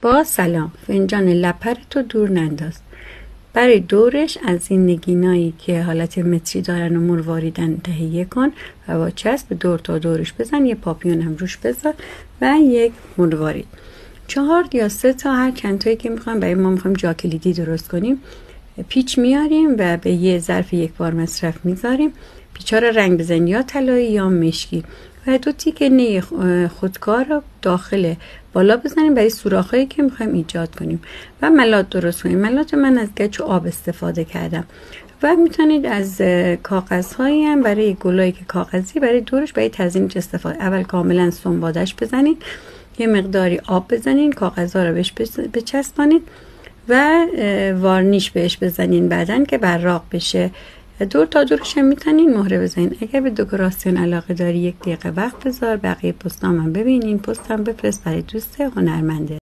با سلام. فنجان لپرتو دور ننداز. برای دورش از این نگینایی که حالت متری دارن و مرواریدن تهیه کن و با چسب دور تا دورش بزن. یه پاپیون هم روش بذار و یک مروارید. 4 یا 3 تا هر چند تایی که میخوام. برای ما میخوام جا کلیدی درست کنیم. پیچ میاریم و به یه ظرف 1 بار مصرف میذاریم. پیچا رو رنگ بزنیم، یا طلایی یا مشکی، و 2 تیکه نی خودکار رو داخل بالا بزنیم برای سوراخایی که میخوایم ایجاد کنیم و ملات درست کنیم. ملات من از گچ و آب استفاده کردم و میتونید از کاغذهایی هم برای گلایی که کاغذی برای دورش برای تزیینش استفاده. اول کاملا سنبادش بزنید، یه مقداری آب بزنید، کاغذها رو بهش بچسبانید و وارنیش بهش بزنین بعدن که براق بشه. دور تا دورش هم میتونین مهره بزنین. اگر به دکوراسیون علاقه داری 1 دقیقه وقت بذار. بقیه پستام هم ببینین. پستم بفرست برای دوست هنرمنده.